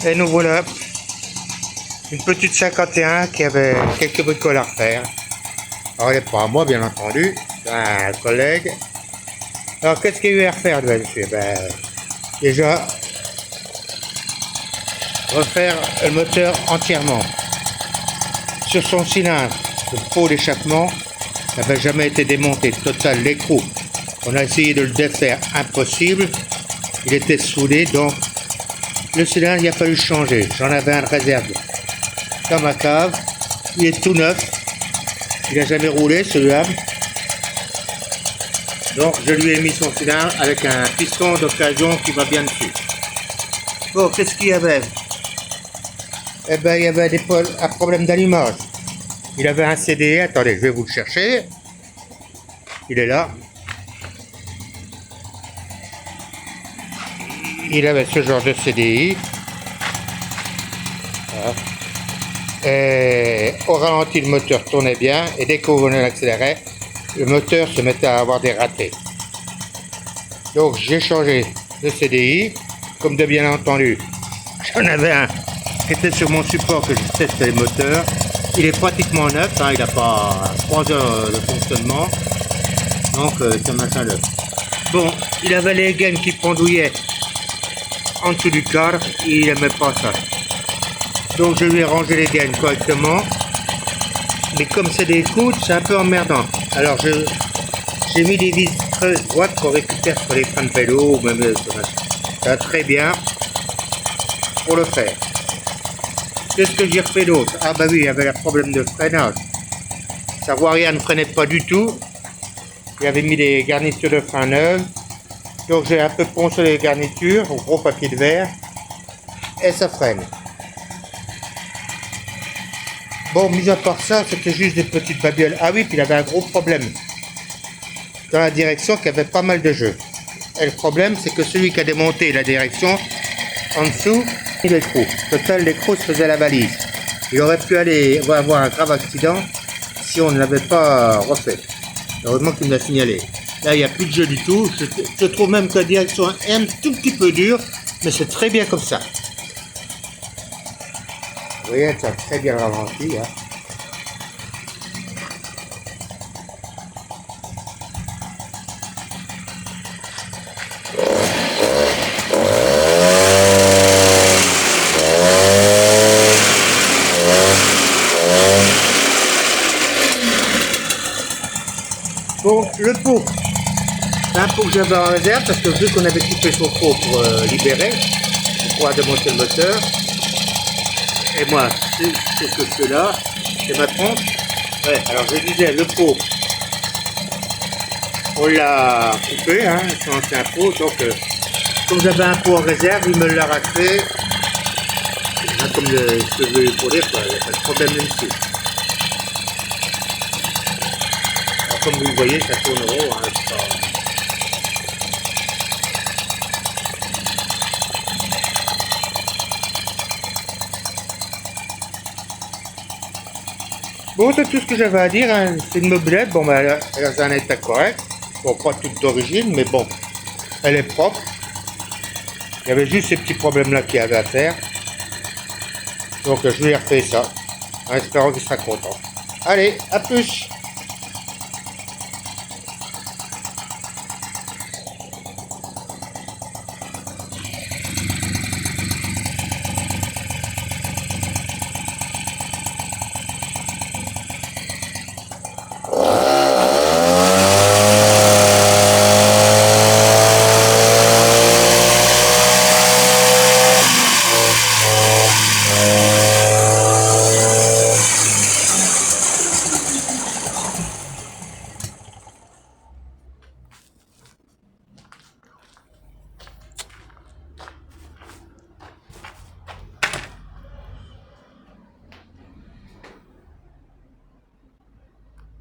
Et nous voilà. Une petite 51 qui avait quelques bricoles à refaire. Alors elle n'est pas à moi bien entendu, c'est un collègue. Alors qu'est-ce qu'il y a eu à refaire là-dessus? Déjà, refaire le moteur entièrement. Sur son cylindre, le pot d'échappement n'avait jamais été démonté, total l'écrou. On a essayé de le défaire, impossible. Il était soudé, donc le cylindre, il a fallu changer. J'en avais un de réserve dans ma cave. Il est tout neuf. Il n'a jamais roulé celui-là. Donc je lui ai mis son cylindre avec un piston d'occasion qui va bien dessus. Bon, qu'est-ce qu'il y avait? Eh ben, il y avait un problème d'allumage. Il avait un CDI, attendez, je vais vous le chercher. Il est là. Il avait ce genre de CDI. Voilà. Et au ralenti, le moteur tournait bien. Et dès qu'on venait l'accélérer, le moteur se mettait à avoir des ratés. Donc j'ai changé de CDI. Comme de bien entendu, j'en avais un qui était sur mon support que je teste les moteurs. Il est pratiquement neuf, hein, il n'a pas 3 heures de fonctionnement. Donc c'est un machin neuf. Bon, il avait les gaines qui pendouillaient en dessous du cadre, il n'aimait pas ça. Donc je lui ai rangé les gaines correctement. Mais comme c'est des coudes, c'est un peu emmerdant. Alors j'ai mis des vis creuses droites qu'on récupère sur les freins de vélo ou même ça va très bien pour le faire. Qu'est-ce que j'ai refait d'autre? Ah bah oui, il y avait le problème de freinage. Sa voie arrière ne freinait pas du tout. J'avais mis des garnitures de frein neuves. Donc j'ai un peu poncé les garnitures au gros papier de verre. Et ça freine. Bon, mis à part ça, c'était juste des petites babioles. Ah oui, puis il avait un gros problème dans la direction qui avait pas mal de jeux. Et le problème, c'est que celui qui a démonté la direction, en dessous, il est l'écrou. Total, l'écrou se faisait la valise. Il aurait pu avoir un grave accident si on ne l'avait pas refait. Heureusement qu'il me l'a signalé. Là, il n'y a plus de jeu du tout. Je trouve même que la direction est un tout petit peu dure, mais c'est très bien comme ça. Vous voyez, ça a très bien ralenti. Hein. Bon, le pot, c'est un pot que j'avais en réserve parce que vu qu'on avait coupé son pot pour libérer, pour pouvoir démonter le moteur, et moi, c'est ce que je fais là, c'est ma tronche. Ouais, alors je disais, le pot, on l'a coupé, hein, c'est un ancien pot, donc comme j'avais un pot en réserve, il me l'a racheté, comme ce que je veux pour dire, il n'y a pas de problème là-dessus. Comme vous le voyez, ça tourne rond, hein, c'est pas... Bon, c'est tout ce que j'avais à dire, hein. C'est une mobilette, bon, ben, elle est dans un état correct, bon, pas toute d'origine, mais bon, elle est propre. Il y avait juste ces petits problèmes-là qu'il y avait à faire. Donc, je lui ai refait ça, en espérant qu'il sera content. Allez, à plus!